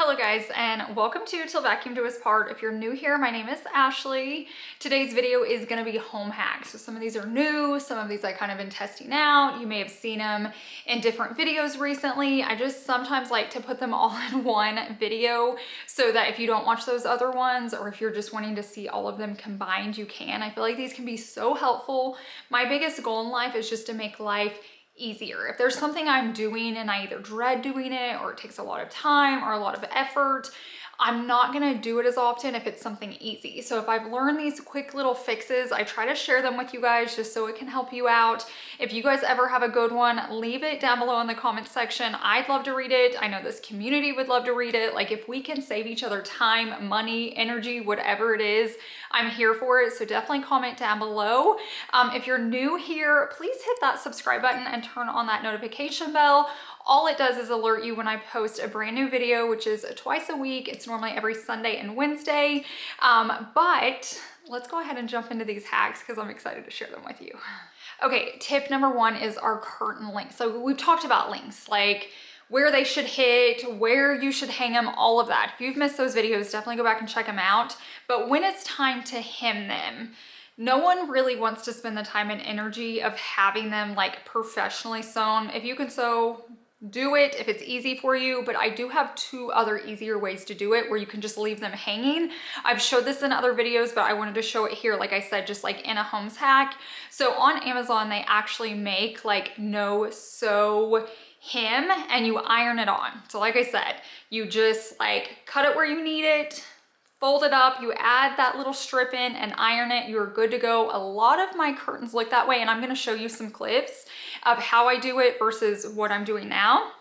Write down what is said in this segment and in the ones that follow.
Hello guys, and welcome to Till Vacuum Do Us Part. If you're new here, my name is Ashley. Today's video is gonna be home hacks. So some of these are new, some of these I kind of been testing out. You may have seen them in different videos recently. I just sometimes like to put them all in one video so that if you don't watch those other ones, or if you're just wanting to see all of them combined, you can. I feel like these can be so helpful. My biggest goal in life is just to make life easier. If there's something I'm doing and I either dread doing it or it takes a lot of time or a lot of effort, I'm not gonna do it as often if it's something easy. So if I've learned these quick little fixes, I try to share them with you guys just so it can help you out. If you guys ever have a good one, leave it down below in the comment section. I'd love to read it. I know this community would love to read it. Like if we can save each other time, money, energy, whatever it is, I'm here for it. So definitely comment down below. If you're new here, please hit that subscribe button and turn on that notification bell. All it does is alert you when I post a brand new video, which is twice a week. It's normally every Sunday and Wednesday. But let's go ahead and jump into these hacks because I'm excited to share them with you. Okay, tip number one is our curtain length. So we've talked about lengths, like where they should hit, where you should hang them, all of that. If you've missed those videos, definitely go back and check them out. But when it's time to hem them, no one really wants to spend the time and energy of having them like professionally sewn. If you can sew, do it if it's easy for you, but I do have two other easier ways to do it where you can just leave them hanging. I've showed this in other videos, but I wanted to show it here, like I said, just like in a homes hack. So on Amazon, they actually make like no sew hem and you iron it on. So like I said, you just like cut it where you need it, fold it up, you add that little strip in and iron it, you're good to go. A lot of my curtains look that way, and I'm gonna show you some clips of how I do it versus what I'm doing now.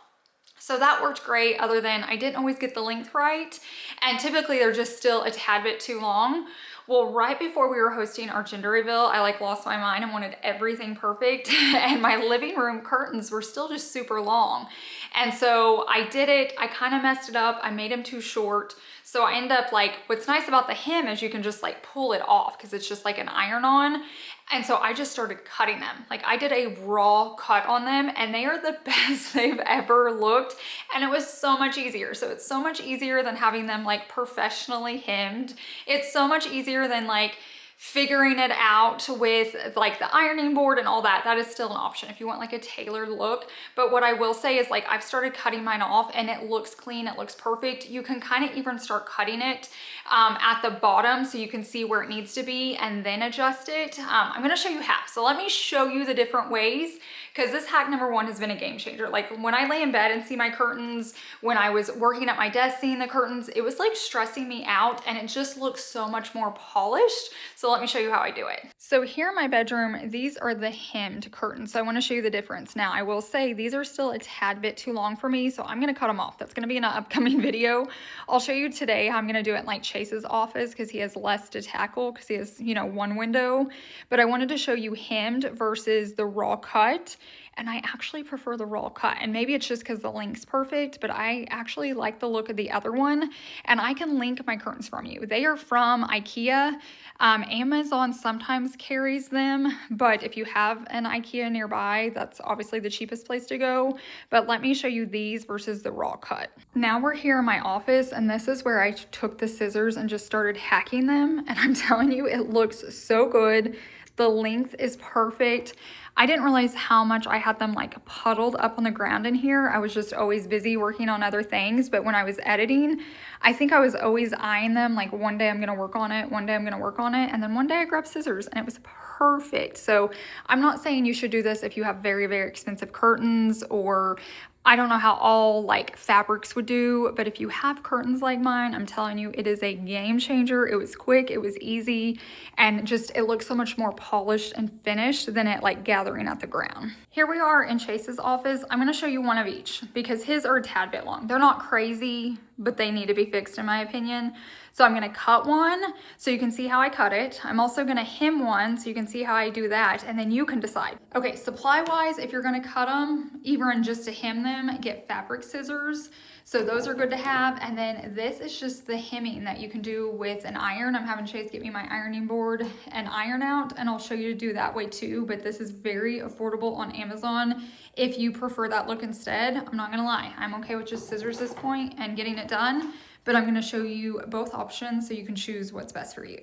So that worked great, other than I didn't always get the length right, and typically they're just still a tad bit too long. Well, right before we were hosting our gender reveal, I like lost my mind and wanted everything perfect, and my living room curtains were still just super long. And so I did it, I kind of messed it up, I made them too short. So I end up like, what's nice about the hem is you can just like pull it off because it's just like an iron on. And so I just started cutting them. Like I did a raw cut on them and they are the best they've ever looked. And it was so much easier. So it's so much easier than having them like professionally hemmed. It's so much easier than like figuring it out with like the ironing board and all that. That is still an option if you want like a tailored look. But what I will say is like I've started cutting mine off and it looks clean, it looks perfect. You can kind of even start cutting it at the bottom so you can see where it needs to be and then adjust it. I'm gonna show you how. So let me show you the different ways, because this hack number one has been a game changer. Like when I lay in bed and see my curtains, when I was working at my desk seeing the curtains, it was like stressing me out and it just looks so much more polished. So let me show you how I do it. So here in my bedroom, these are the hemmed curtains. So I want to show you the difference. Now I will say these are still a tad bit too long for me, so I'm going to cut them off. That's going to be in an upcoming video. I'll show you today how I'm going to do it in like Chase's office because he has less to tackle because he has, you know, one window. But I wanted to show you hemmed versus the raw cut. And I actually prefer the raw cut, and maybe it's just because the length's perfect, but I actually like the look of the other one. And I can link my curtains from you. They are from IKEA. Amazon sometimes carries them, but if you have an IKEA nearby, that's obviously the cheapest place to go. But let me show you these versus the raw cut. Now we're here in my office, and this is where I took the scissors and just started hacking them. And I'm telling you, it looks so good. The length is perfect. I didn't realize how much I had them like puddled up on the ground in here. I was just always busy working on other things. But when I was editing, I think I was always eyeing them like one day I'm gonna work on it, one day I'm gonna work on it. And then one day I grabbed scissors and it was perfect. So I'm not saying you should do this if you have very, very expensive curtains, or I don't know how all like fabrics would do, but if you have curtains like mine, I'm telling you, it is a game changer. It was quick, it was easy, and just it looks so much more polished and finished than it like gathering at the ground. Here we are in Chase's office. I'm gonna show you one of each because his are a tad bit long. They're not crazy, but they need to be fixed in my opinion. So I'm gonna cut one so you can see how I cut it. I'm also gonna hem one so you can see how I do that, and then you can decide. Okay, supply wise, if you're gonna cut them, even just to hem them, get fabric scissors. So those are good to have. And then this is just the hemming that you can do with an iron. I'm having Chase get me my ironing board and iron out, and I'll show you to do that way too. But this is very affordable on Amazon if you prefer that look instead. I'm not gonna lie, I'm okay with just scissors at this point and getting it done, but I'm gonna show you both options so you can choose what's best for you.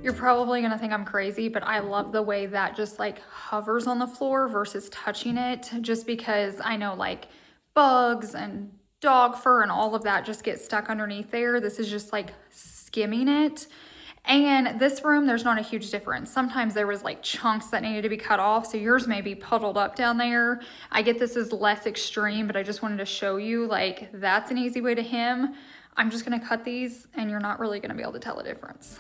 You're probably gonna think I'm crazy, but I love the way that just like hovers on the floor versus touching it, just because I know like bugs and dog fur and all of that just get stuck underneath there. This is just like skimming it. And this room, there's not a huge difference. Sometimes there was like chunks that needed to be cut off, so yours may be puddled up down there. I get this is less extreme, but I just wanted to show you like that's an easy way to hem. I'm just gonna cut these and you're not really gonna be able to tell a difference.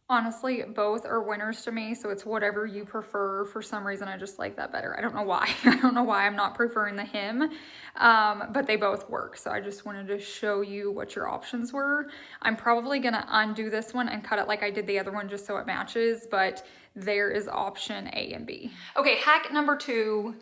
Honestly, both are winners to me, so it's whatever you prefer. For some reason, I just like that better. I don't know why. I don't know why I'm not preferring the hem, but they both work. So I just wanted to show you what your options were. I'm probably gonna undo this one and cut it like I did the other one just so it matches, but there is option A and B. Okay, hack number 2,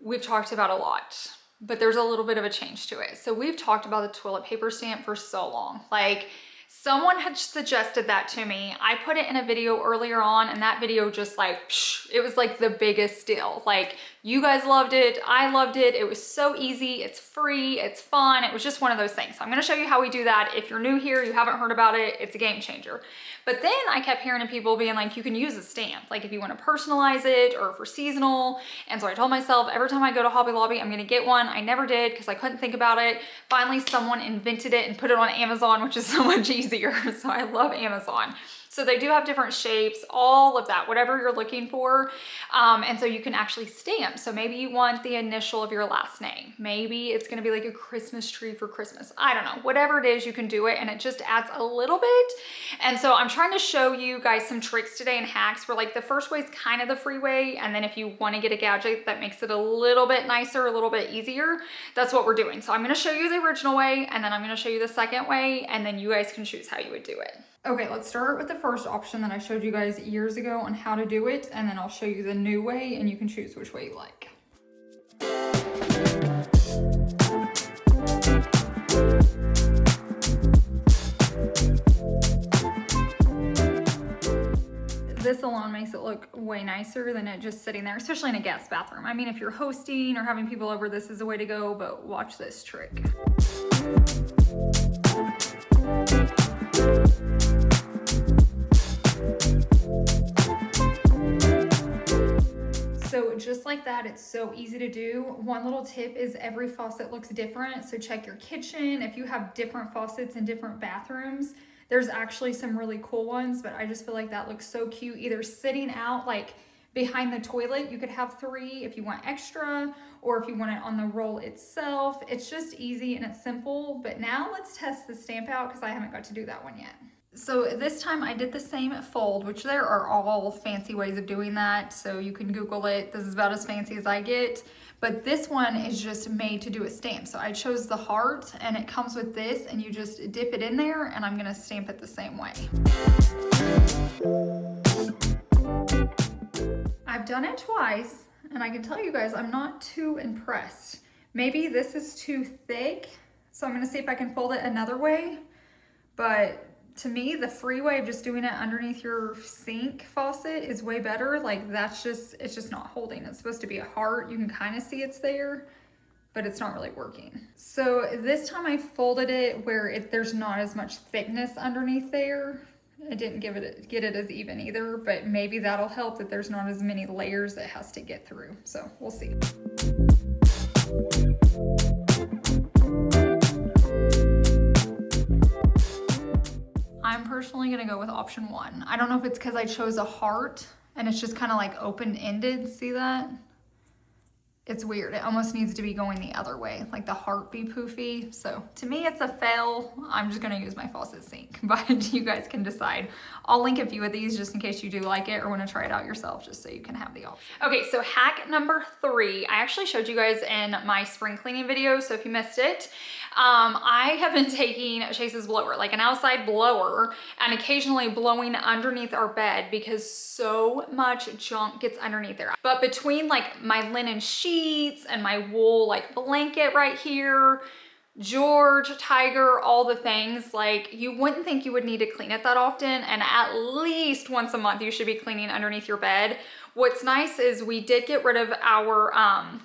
we've talked about a lot, but there's a little bit of a change to it. So we've talked about the toilet paper stamp for so long. Like, someone had suggested that to me. I put it in a video earlier on, and that video just like, psh, it was like the biggest deal. Like, you guys loved it, I loved it. It was so easy, it's free, it's fun. It was just one of those things. So I'm gonna show you how we do that. If you're new here, you haven't heard about it, it's a game changer. But then I kept hearing people being like, you can use a stamp, like if you want to personalize it or for seasonal. And so I told myself every time I go to Hobby Lobby, I'm gonna get one. I never did because I couldn't think about it. Finally, someone invented it and put it on Amazon, which is so much easier. So I love Amazon. So they do have different shapes, all of that, whatever you're looking for. And so you can actually stamp. So maybe you want the initial of your last name. Maybe it's gonna be like a Christmas tree for Christmas. I don't know, whatever it is, you can do it, and it just adds a little bit. And so I'm trying to show you guys some tricks today and hacks where like the first way is kind of the free way. And then if you wanna get a gadget that makes it a little bit nicer, a little bit easier, that's what we're doing. So I'm gonna show you the original way, and then I'm gonna show you the second way, and then you guys can choose how you would do it. Okay, let's start with the first option that I showed you guys years ago on how to do it, and then I'll show you the new way and you can choose which way you like. This alone makes it look way nicer than it just sitting there, especially in a guest bathroom. I mean, if you're hosting or having people over, this is the way to go, but watch this trick. So just like that, it's so easy to do. One little tip is every faucet looks different. So check your kitchen. If you have different faucets in different bathrooms, there's actually some really cool ones, but I just feel like that looks so cute. Either sitting out like behind the toilet, you could have 3 if you want extra, or if you want it on the roll itself. It's just easy and it's simple. But now let's test the stamp out because I haven't got to do that one yet. So this time I did the same fold, which there are all fancy ways of doing that. So you can Google it. This is about as fancy as I get. But this one is just made to do a stamp. So I chose the heart, and it comes with this, and you just dip it in there, and I'm gonna stamp it the same way. I've done it twice, and I can tell you guys I'm not too impressed. Maybe this is too thick, so I'm gonna see if I can fold it another way. But to me, the free way of just doing it underneath your sink faucet is way better. Like it's just not holding. It's supposed to be a heart. You can kind of see it's there, but it's not really working. So this time I folded it where there's not as much thickness underneath there. I didn't get it as even either, but maybe that'll help that there's not as many layers it has to get through. So we'll see. I'm personally gonna go with option 1. I don't know if it's because I chose a heart and it's just kind of like open-ended. See that? It's weird. It almost needs to be going the other way, like the heart be poofy. So to me, it's a fail. I'm just gonna use my faucet sink, but you guys can decide. I'll link a few of these just in case you do like it or wanna try it out yourself, just so you can have the option. Okay, so hack number 3. I actually showed you guys in my spring cleaning video, so if you missed it, I have been taking Chase's blower, like an outside blower, and occasionally blowing underneath our bed because so much junk gets underneath there. But between like my linen sheets and my wool like blanket right here, George, Tiger, all the things, like you wouldn't think you would need to clean it that often, and at least once a month you should be cleaning underneath your bed. What's nice is we did get rid of our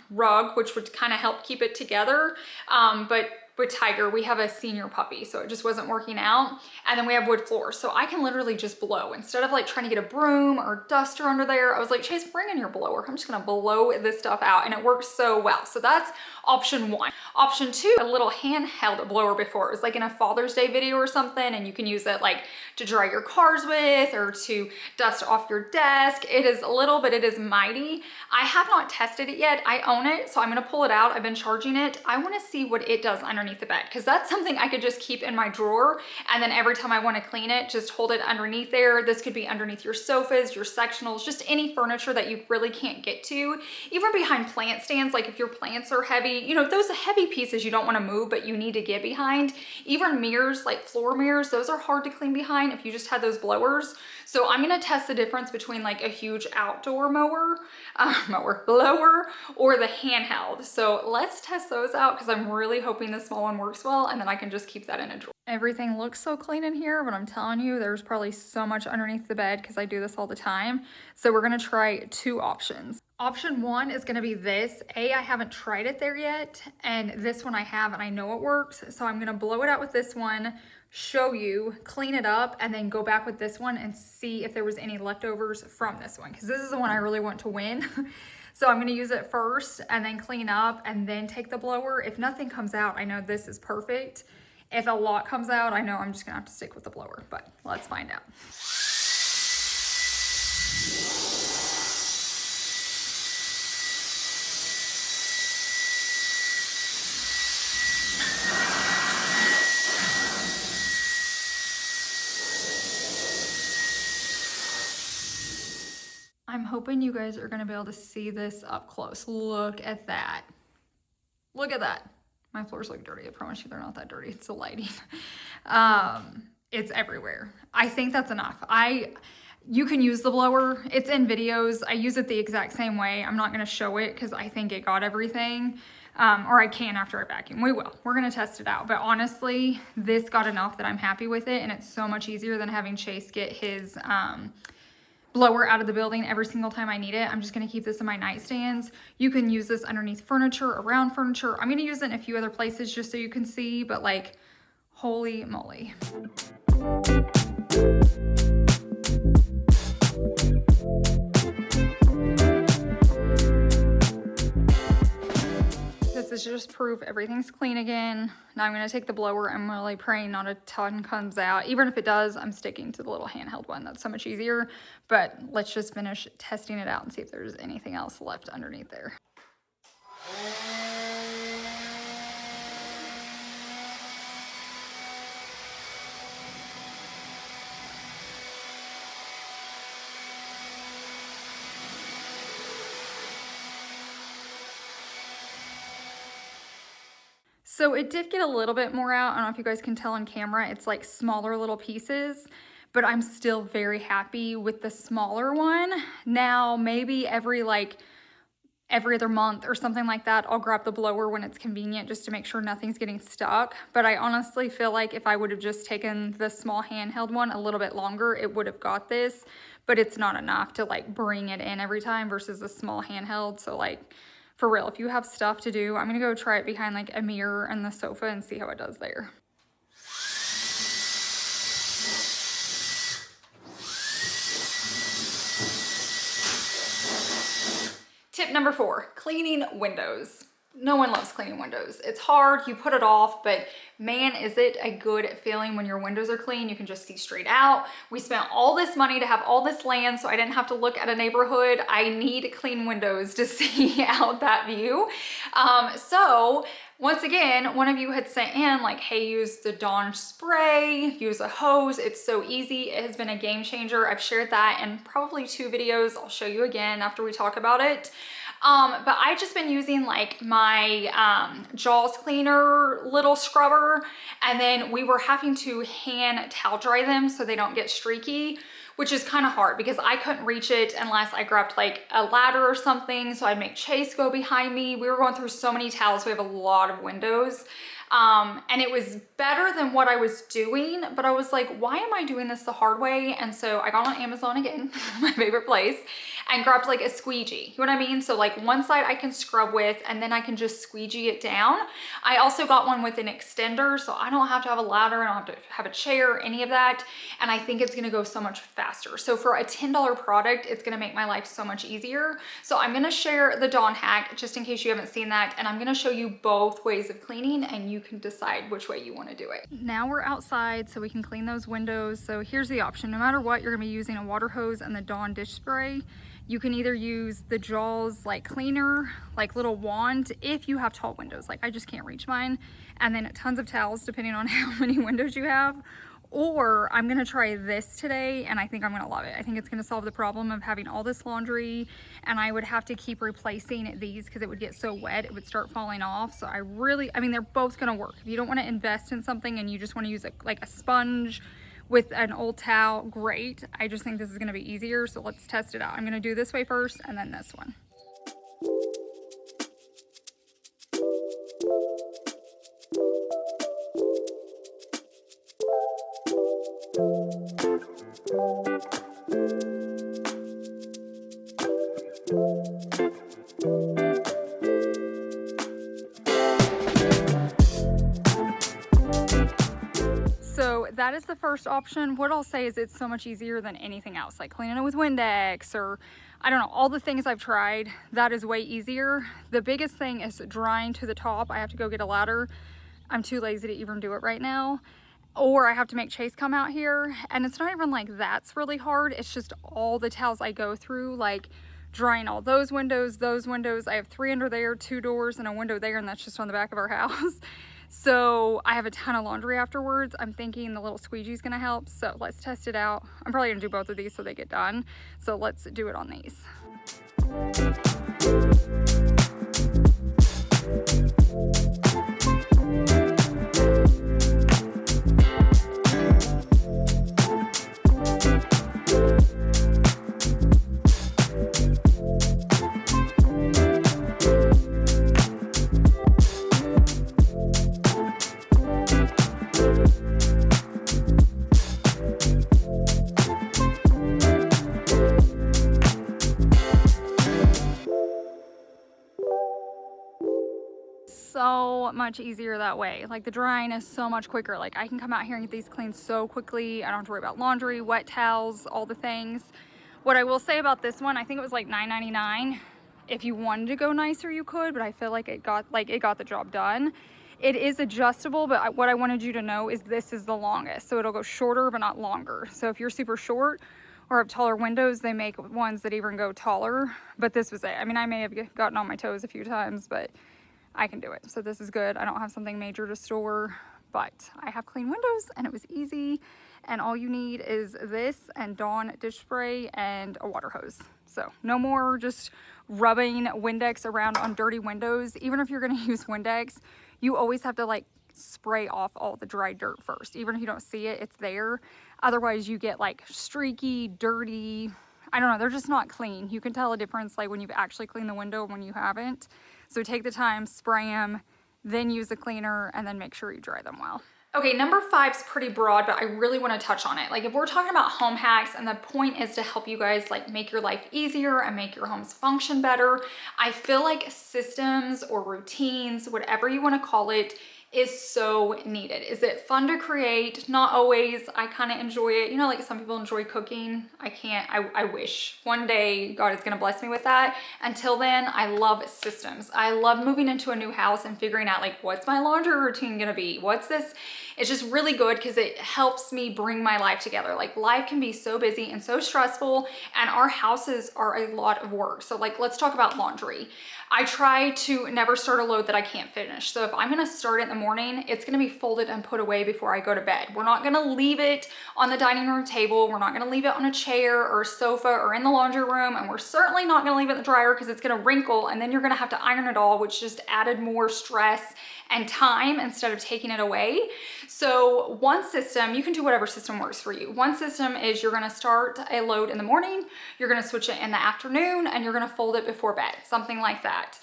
rug, which would kind of help keep it together, but with Tiger, we have a senior puppy, so it just wasn't working out. And then we have wood floors, so I can literally just blow. Instead of like trying to get a broom or duster under there, I was like, Chase, bring in your blower. I'm just gonna blow this stuff out, and it works so well. So that's option 1. Option 2, a little handheld blower before. It was like in a Father's Day video or something, and you can use it like to dry your cars with or to dust off your desk. It is little, but it is mighty. I have not tested it yet. I own it, so I'm gonna pull it out. I've been charging it. I wanna see what it does underneath the bed, because that's something I could just keep in my drawer, and then every time I want to clean it, just hold it underneath there. This could be underneath your sofas, your sectionals, just any furniture that you really can't get to, even behind plant stands. Like if your plants are heavy, you know, those heavy pieces you don't want to move, but you need to get behind. Even mirrors, like floor mirrors, those are hard to clean behind if you just had those blowers. So I'm going to test the difference between like a huge outdoor blower or the handheld. So let's test those out, because I'm really hoping the small one works well, and then I can just keep that in a drawer. Everything looks so clean in here, but I'm telling you, there's probably so much underneath the bed because I do this all the time. So we're gonna try 2 options. Option 1 is gonna be this. I haven't tried it there yet, and this one I have, and I know it works. So I'm gonna blow it out with this one, show you, clean it up, and then go back with this one and see if there was any leftovers from this one, because this is the one I really want to win. So I'm gonna use it first and then clean up and then take the blower. If nothing comes out, I know this is perfect. If a lot comes out, I know I'm just gonna have to stick with the blower, but let's find out. I'm hoping you guys are gonna be able to see this up close. Look at that. Look at that. My floors look dirty. I promise you they're not that dirty. It's the lighting. It's everywhere. I think that's enough. You can use the blower. It's in videos. I use it the exact same way. I'm not gonna show it because I think it got everything. Or I can after I vacuum. We will. We're gonna test it out. But honestly, this got enough that I'm happy with it, and it's so much easier than having Chase get his blower out of the building every single time I need it. I'm just gonna keep this in my nightstands. You can use this underneath furniture, around furniture. I'm gonna use it in a few other places just so you can see, but like, holy moly. This is just proof everything's clean again. Now I'm gonna take the blower. I'm really praying not a ton comes out. Even if it does, I'm sticking to the little handheld one. That's so much easier. But let's just finish testing it out and see if there's anything else left underneath there. So it did get a little bit more out. I don't know if you guys can tell on camera. It's like smaller little pieces, but I'm still very happy with the smaller one. Now, maybe every like every other month or something like that, I'll grab the blower when it's convenient just to make sure nothing's getting stuck. But I honestly feel like if I would have just taken the small handheld one a little bit longer, it would have got this, but it's not enough to like bring it in every time versus the small handheld. So like for real, if you have stuff to do, I'm gonna go try it behind like a mirror and the sofa and see how it does there. Tip number 4, cleaning windows. No one loves cleaning windows. It's hard, you put it off, but man, is it a good feeling when your windows are clean. You can just see straight out. We spent all this money to have all this land so I didn't have to look at a neighborhood. I need clean windows to see out that view. So once again, one of you had sent in like, hey, use the Dawn spray, use a hose. It's so easy. It has been a game changer. I've shared that in probably 2 videos. I'll show you again after we talk about it. But I've just been using like my Jaws cleaner little scrubber, and then we were having to hand towel dry them so they don't get streaky, which is kind of hard because I couldn't reach it unless I grabbed like a ladder or something. So I'd make Chase go behind me. We were going through so many towels. We have a lot of windows. And it was better than what I was doing, but I was like, why am I doing this the hard way? And so I got on Amazon again, my favorite place, and grabbed like a squeegee. You know what I mean? So like one side I can scrub with, and then I can just squeegee it down. I also got one with an extender, so I don't have to have a ladder, I don't have to have a chair, any of that. And I think it's gonna go so much faster. So for a $10 product, it's gonna make my life so much easier. So I'm gonna share the Dawn hack just in case you haven't seen that. And I'm gonna show you both ways of cleaning, and you can decide which way you wanna do it. Now we're outside so we can clean those windows. So here's the option. No matter what, you're gonna be using a water hose and the Dawn dish spray. You can either use the Jaws like cleaner, like little wand, if you have tall windows. Like I just can't reach mine. And then tons of towels depending on how many windows you have. Or I'm gonna try this today, and I think I'm gonna love it. I think it's gonna solve the problem of having all this laundry, and I would have to keep replacing these because it would get so wet, it would start falling off. So I mean, they're both gonna work. If you don't wanna invest in something and you just wanna use like a sponge with an old towel, great. I just think this is gonna be easier, so let's test it out. I'm gonna do this way first and then this one. So that is the first option. What I'll say is it's so much easier than anything else, like cleaning it with Windex or I don't know, all the things I've tried, that is way easier. The biggest thing is drying to the top. I have to go get a ladder. I'm too lazy to even do it right now. Or I have to make Chase come out here. And it's not even like that's really hard. It's just all the towels I go through, like drying all those windows. I have 3 under there, 2 doors and a window there, and that's just on the back of our house. So I have a ton of laundry afterwards. I'm thinking the little squeegee is gonna help. So let's test it out. I'm probably gonna do both of these so they get done. So let's do it on these. So much easier that way. Like the drying is so much quicker. Like I can come out here and get these cleaned so quickly. I don't have to worry about laundry, wet towels, all the things. What I will say about this one, I think it was like $9.99. If you wanted to go nicer, you could, but I feel like it got the job done. It is adjustable, but what I wanted you to know is this is the longest. So it'll go shorter, but not longer. So if you're super short or have taller windows, they make ones that even go taller, but this was it. I mean, I may have gotten on my toes a few times, but I can do it. So this is good. I don't have something major to store, but I have clean windows and it was easy. And all you need is this and Dawn dish spray and a water hose. So no more just rubbing Windex around on dirty windows. Even if you're gonna use Windex, you always have to like spray off all the dry dirt first. Even if you don't see it, it's there. Otherwise you get like streaky, dirty, I don't know, they're just not clean. You can tell a difference like when you've actually cleaned the window and when you haven't. So take the time, spray them, then use the cleaner, and then make sure you dry them well. Okay, number 5 is pretty broad, but I really want to touch on it. Like if we're talking about home hacks and the point is to help you guys like make your life easier and make your homes function better, I feel like systems or routines, whatever you want to call it, is so needed. Is it fun to create? Not always. I kind of enjoy it. You know, like some people enjoy cooking. I can't, I wish one day God is gonna bless me with that. Until then, I love systems. I love moving into a new house and figuring out like, what's my laundry routine gonna be? What's this? It's just really good because it helps me bring my life together. Like life can be so busy and so stressful, and our houses are a lot of work. So like, let's talk about laundry. I try to never start a load that I can't finish. So if I'm gonna start it in the morning, it's gonna be folded and put away before I go to bed. We're not gonna leave it on the dining room table. We're not gonna leave it on a chair or a sofa or in the laundry room. And we're certainly not gonna leave it in the dryer because it's gonna wrinkle and then you're gonna have to iron it all, which just added more stress and time instead of taking it away. So one system, you can do whatever system works for you. One system is you're gonna start a load in the morning, you're gonna switch it in the afternoon, and you're gonna fold it before bed, something like that.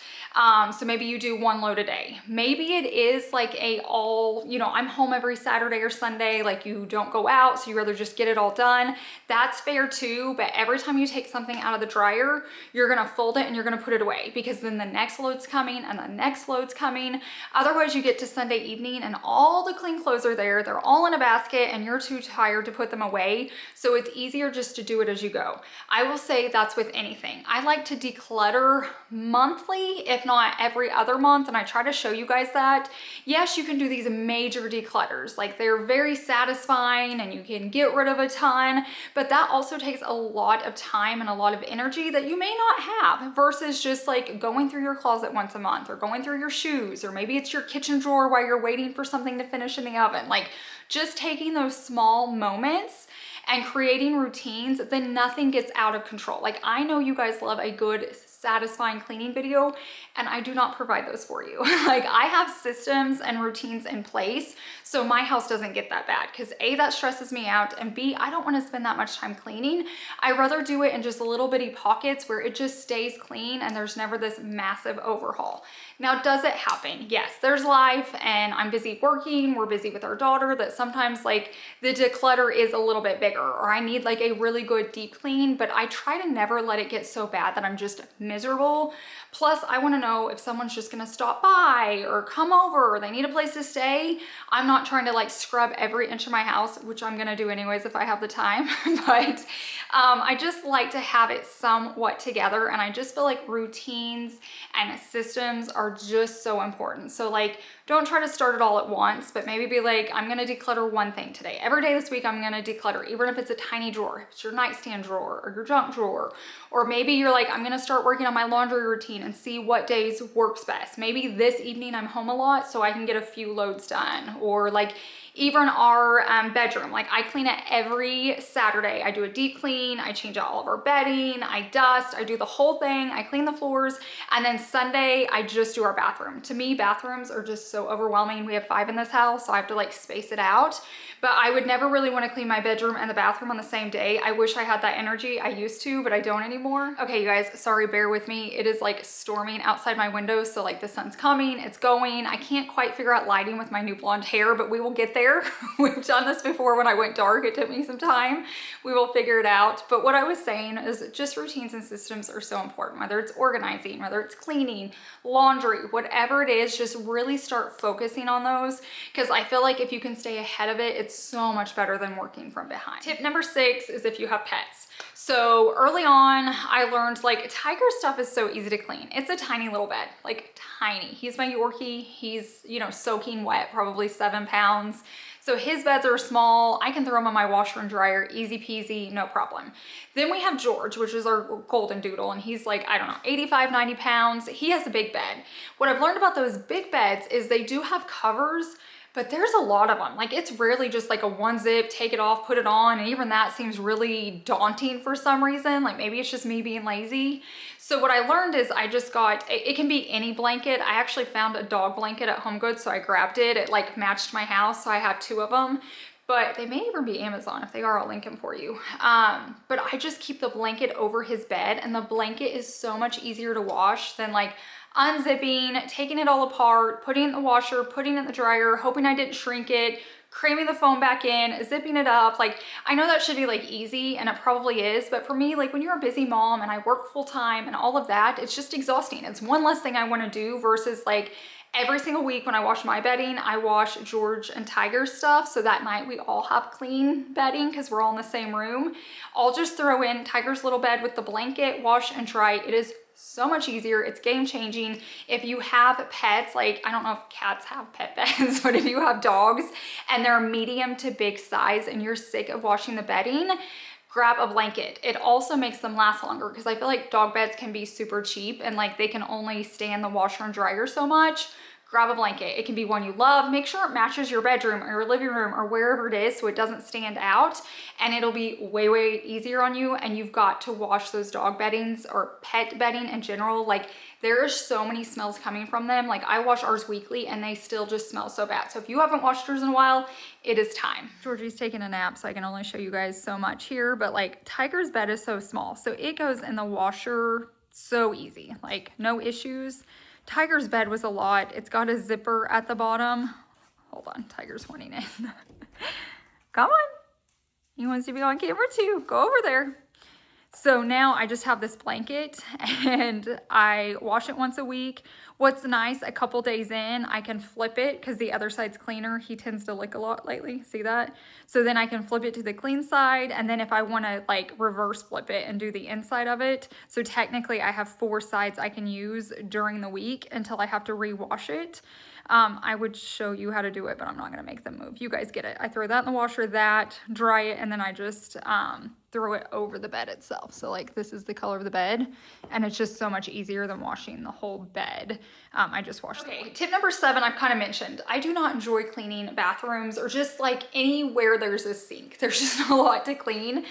So maybe you do 1 load a day. Maybe it is like a all, you know, I'm home every Saturday or Sunday, like you don't go out, so you rather just get it all done. That's fair too, but every time you take something out of the dryer, you're gonna fold it and you're gonna put it away because then the next load's coming and the next load's coming. Otherwise you get to Sunday evening and all the clean clothes are there, they're all in a basket and you're too tired to put them away. So it's easier just to do it as you go. I will say that's with anything. I like to declutter monthly, if not every other month, and I try to show you guys that. Yes, you can do these major declutters, like they're very satisfying and you can get rid of a ton, but that also takes a lot of time and a lot of energy that you may not have versus just like going through your closet once a month or going through your shoes, or maybe it's your kitchen drawer while you're waiting for something to finish in the oven. Like just taking those small moments and creating routines, then nothing gets out of control. Like I know you guys love a good, satisfying cleaning video, and I do not provide those for you. Like I have systems and routines in place, so my house doesn't get that bad because A, that stresses me out, and B, I don't want to spend that much time cleaning. I rather do it in just little bitty pockets where it just stays clean and there's never this massive overhaul. Now, does it happen? Yes, there's life and I'm busy working, we're busy with our daughter, that sometimes like the declutter is a little bit bigger, or I need like a really good deep clean, but I try to never let it get so bad that I'm just miserable. Plus, I want to know if someone's just going to stop by or come over or they need a place to stay. I'm not trying to like scrub every inch of my house, which I'm going to do anyways if I have the time, but I just like to have it somewhat together, and I just feel like routines and systems are just so important. So like, don't try to start it all at once, but maybe be like, I'm gonna declutter one thing today. Every day this week, I'm gonna declutter, even if it's a tiny drawer, if it's your nightstand drawer or your junk drawer. Or maybe you're like, I'm gonna start working on my laundry routine and see what days works best. Maybe this evening I'm home a lot, so I can get a few loads done. Or like, even our bedroom, like I clean it every Saturday. I do a deep clean, I change out all of our bedding, I dust, I do the whole thing, I clean the floors, and then Sunday, I just do our bathroom. To me, bathrooms are just so overwhelming. We have 5 in this house, so I have to like space it out. But I would never really want to clean my bedroom and the bathroom on the same day. I wish I had that energy. I used to, but I don't anymore. Okay, you guys, sorry, bear with me. It is like storming outside my window, so like the sun's coming, it's going. I can't quite figure out lighting with my new blonde hair, but we will get there. We've done this before when I went dark. It took me some time. We will figure it out. But what I was saying is just routines and systems are so important, whether it's organizing, whether it's cleaning, laundry, whatever it is, just really start focusing on those, because I feel like if you can stay ahead of it, it's so much better than working from behind. Tip number 6 is if you have pets. So early on, I learned like Tiger's stuff is so easy to clean. It's a tiny little bed, like tiny. He's my Yorkie. He's, you know, soaking wet, probably 7 pounds. So his beds are small. I can throw them in my washer and dryer, easy peasy, no problem. Then we have George, which is our golden doodle, and he's like, I don't know, 85, 90 pounds. He has a big bed. What I've learned about those big beds is they do have covers, but there's a lot of them. Like it's rarely just like a one zip, take it off, put it on. And even that seems really daunting for some reason. Like maybe it's just me being lazy. So what I learned is I just got, it can be any blanket. I actually found a dog blanket at HomeGoods, so I grabbed it. It like matched my house, so I have 2 of them. but they may even be Amazon. If they are, I'll link them for you. But I just keep the blanket over his bed, and the blanket is so much easier to wash than like unzipping, taking it all apart, putting it in the washer, putting it in the dryer, hoping I didn't shrink it, cramming the foam back in, zipping it up. Like, I know that should be like easy, and it probably is, but for me, like when you're a busy mom and I work full time and all of that, it's just exhausting. It's one less thing I want to do versus like every single week when I wash my bedding, I wash George and Tiger's stuff. So that night we all have clean bedding because we're all in the same room. I'll just throw in Tiger's little bed with the blanket, wash and dry. It is so much easier. It's game changing. If you have pets, like I don't know if cats have pet beds, but if you have dogs and they're medium to big size and you're sick of washing the bedding, grab a blanket. It also makes them last longer because I feel like dog beds can be super cheap and like they can only stand the washer and dryer so much. Grab a blanket. It can be one you love. Make sure it matches your bedroom or your living room or wherever it is so it doesn't stand out, and it'll be way, way easier on you. And you've got to wash those dog beddings or pet bedding in general. Like there are so many smells coming from them. Like I wash ours weekly and they still just smell so bad. So if you haven't washed yours in a while, it is time. Georgie's taking a nap, so I can only show you guys so much here, but like Tiger's bed is so small. So it goes in the washer so easy, like no issues. Tiger's bed was a lot. It's got a zipper at the bottom. Hold on, Tiger's wanting in. Come on. He wants to be on camera too. Go over there. So now I just have this blanket and I wash it once a week. What's nice, a couple days in, I can flip it because the other side's cleaner. He tends to lick a lot lately, see that? So then I can flip it to the clean side, and then if I want to like reverse flip it and do the inside of it, so technically I have 4 sides I can use during the week until I have to rewash it. I would show you how to do it, but I'm not going to make them move. You guys get it. I throw that in the washer, that, dry it, and then I just throw it over the bed itself. So like this is the color of the bed, and it's just so much easier than washing the whole bed. I just wash. Okay, tip number 7, I've kind of mentioned. I do not enjoy cleaning bathrooms or just like anywhere there's a sink. There's just a lot to clean.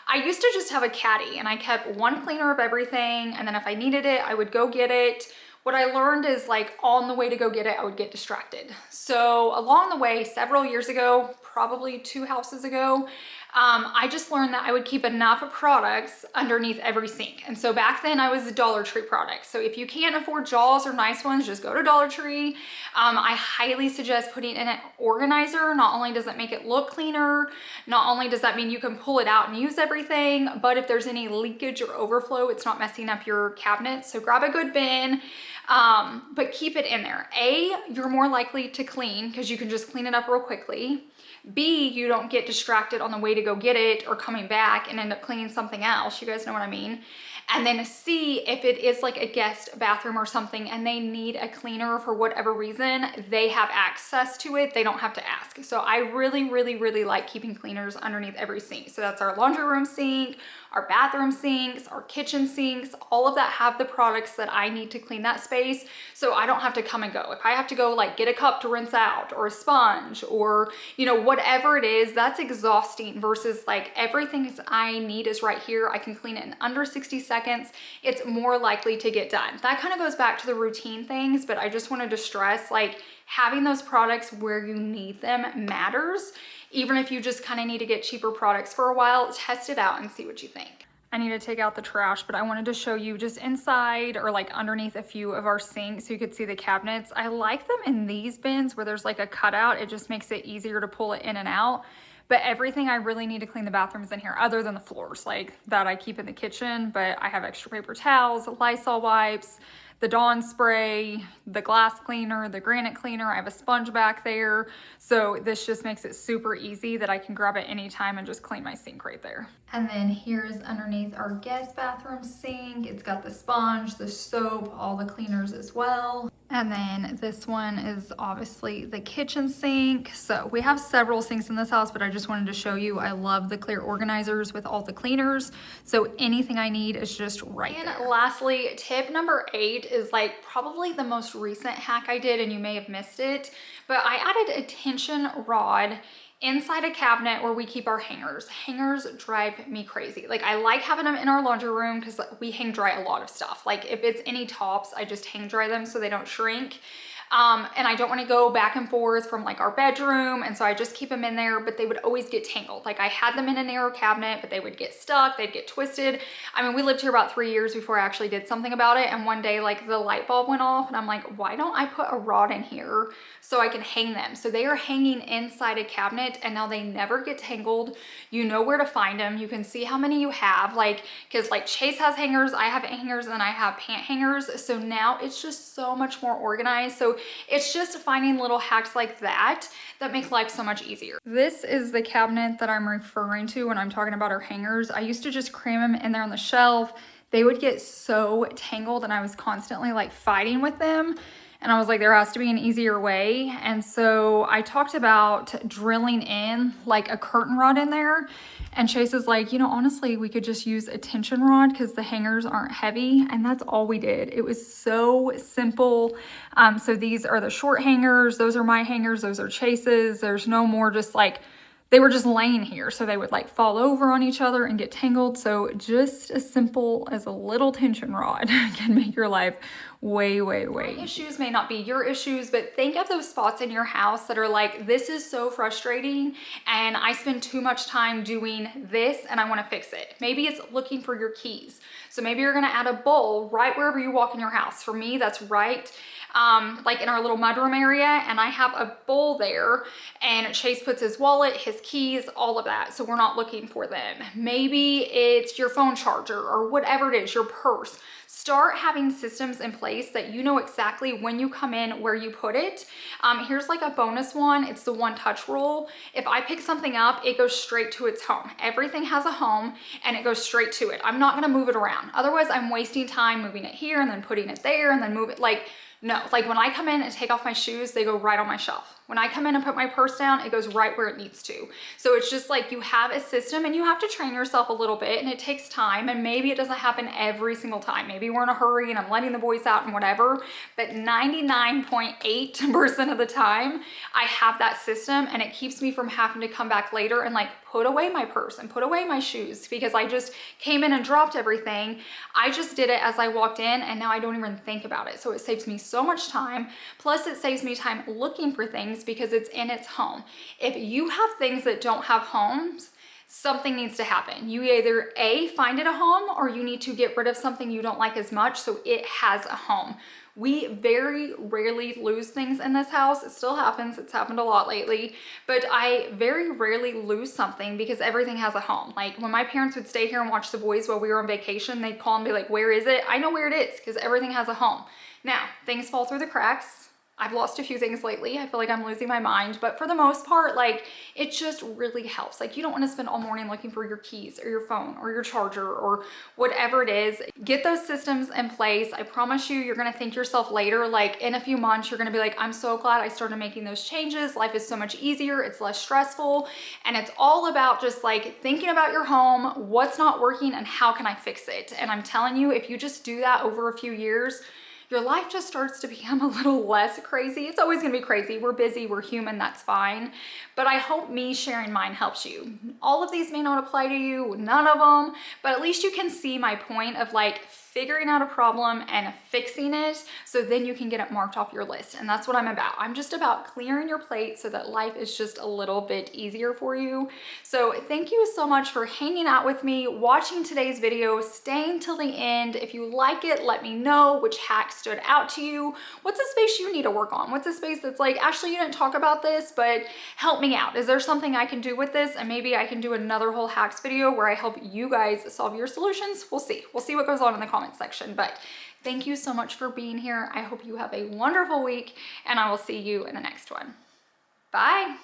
I used to just have a caddy and I kept one cleaner of everything, and then if I needed it, I would go get it. What I learned is like on the way to go get it, I would get distracted. So along the way, several years ago, probably 2 houses ago, I just learned that I would keep enough products underneath every sink. And so back then I was a Dollar Tree product. So if you can't afford Jaws or nice ones, just go to Dollar Tree. I highly suggest putting in an organizer. Not only does it make it look cleaner, not only does that mean you can pull it out and use everything, but if there's any leakage or overflow, it's not messing up your cabinet. So grab a good bin. But keep it in there. A, you're more likely to clean because you can just clean it up real quickly. B, you don't get distracted on the way to go get it or coming back and end up cleaning something else. You guys know what I mean? And then C, if it is like a guest bathroom or something and they need a cleaner for whatever reason, they have access to it. They don't have to ask. So I really, really, really like keeping cleaners underneath every sink. So that's our laundry room sink, our bathroom sinks, our kitchen sinks, all of that have the products that I need to clean that space. So I don't have to come and go. If I have to go like get a cup to rinse out or a sponge or, you know, whatever it is, that's exhausting versus like everything I need is right here. I can clean it in under 60 seconds. It's more likely to get done. That kind of goes back to the routine things, but I just wanted to stress like having those products where you need them matters. Even if you just kind of need to get cheaper products for a while, test it out and see what you think. I need to take out the trash, but I wanted to show you just inside or like underneath a few of our sinks so you could see the cabinets. I like them in these bins where there's like a cutout. It just makes it easier to pull it in and out. But everything I really need to clean the bathrooms in here, other than the floors, like that I keep in the kitchen, but I have extra paper towels, Lysol wipes, the Dawn spray, the glass cleaner, the granite cleaner. I have a sponge back there. So this just makes it super easy that I can grab it anytime and just clean my sink right there. And then here's underneath our guest bathroom sink. It's got the sponge, the soap, all the cleaners as well. And then this one is obviously the kitchen sink. So we have several sinks in this house, but I just wanted to show you, I love the clear organizers with all the cleaners. So anything I need is just right there. And lastly, tip number 8 is like probably the most recent hack I did, and you may have missed it, but I added a tension rod inside a cabinet where we keep our hangers. Hangers drive me crazy. Like I like having them in our laundry room because we hang dry a lot of stuff. Like if it's any tops, I just hang dry them so they don't shrink. And I don't want to go back and forth from like our bedroom. And so I just keep them in there, but they would always get tangled. Like I had them in a narrow cabinet, but they would get stuck, they'd get twisted. I mean, we lived here about 3 years before I actually did something about it. And one day like the light bulb went off and I'm like, why don't I put a rod in here so I can hang them? So they are hanging inside a cabinet and now they never get tangled. You know where to find them. You can see how many you have, like, cause like Chase has hangers, I have hangers, and I have pant hangers. So now it's just so much more organized. So it's just finding little hacks like that that make life so much easier. This is the cabinet that I'm referring to when I'm talking about our hangers. I used to just cram them in there on the shelf. They would get so tangled and I was constantly like fighting with them. And I was like, there has to be an easier way. And so I talked about drilling in like a curtain rod in there. And Chase is like, you know, honestly, we could just use a tension rod because the hangers aren't heavy. And that's all we did. It was so simple. So these are the short hangers. Those are my hangers. Those are Chase's. There's no more just like, they were just laying here. So they would like fall over on each other and get tangled. So just as simple as a little tension rod can make your life way. My issues may not be your issues, but think of those spots in your house that are like, this is so frustrating and I spend too much time doing this and I want to fix it. Maybe it's looking for your keys. So maybe you're going to add a bowl right wherever you walk in your house. For me, that's right like in our little mudroom area, and I have a bowl there and Chase puts his wallet, his keys, all of that. So we're not looking for them. Maybe it's your phone charger or whatever it is, your purse. Start having systems in place that you know exactly when you come in, where you put it. Here's like a bonus one. It's the one touch rule. If I pick something up, it goes straight to its home. Everything has a home and it goes straight to it. I'm not gonna move it around. Otherwise I'm wasting time moving it here and then putting it there and then move it. Like, no, like when I come in and take off my shoes, they go right on my shelf. When I come in and put my purse down, it goes right where it needs to. So it's just like you have a system and you have to train yourself a little bit and it takes time, and maybe it doesn't happen every single time. Maybe we're in a hurry and I'm letting the boys out and whatever, but 99.8% of the time I have that system and it keeps me from having to come back later and like put away my purse and put away my shoes because I just came in and dropped everything. I just did it as I walked in and now I don't even think about it. So it saves me so much time. Plus it saves me time looking for things because it's in its home. If you have things that don't have homes, something needs to happen. You either A, find it a home, or you need to get rid of something you don't like as much so it has a home. We very rarely lose things in this house. It still happens. It's happened a lot lately, but I very rarely lose something because everything has a home. Like when my parents would stay here and watch the boys while we were on vacation, they'd call and be like, where is it? I know where it is because everything has a home. Now, things fall through the cracks. I've lost a few things lately. I feel like I'm losing my mind, but for the most part, like it just really helps. Like you don't want to spend all morning looking for your keys or your phone or your charger or whatever it is. Get those systems in place. I promise you, you're going to thank yourself later. Like in a few months, you're going to be like, I'm so glad I started making those changes. Life is so much easier. It's less stressful. And it's all about just like thinking about your home, what's not working and how can I fix it? And I'm telling you, if you just do that over a few years, your life just starts to become a little less crazy. It's always gonna be crazy. We're busy, we're human, that's fine. But I hope me sharing mine helps you. All of these may not apply to you, none of them, but at least you can see my point of like figuring out a problem and fixing it so then you can get it marked off your list. And that's what I'm about. I'm just about clearing your plate so that life is just a little bit easier for you. So thank you so much for hanging out with me, watching today's video, staying till the end. If you like it, let me know which hack stood out to you. What's a space you need to work on? What's a space that's like, Ashley, you didn't talk about this, but help me out. Is there something I can do with this? And maybe I can do another whole hacks video where I help you guys solve your solutions. We'll see. We'll see what goes on in the comments section. But thank you so much for being here. I hope you have a wonderful week and I will see you in the next one. Bye.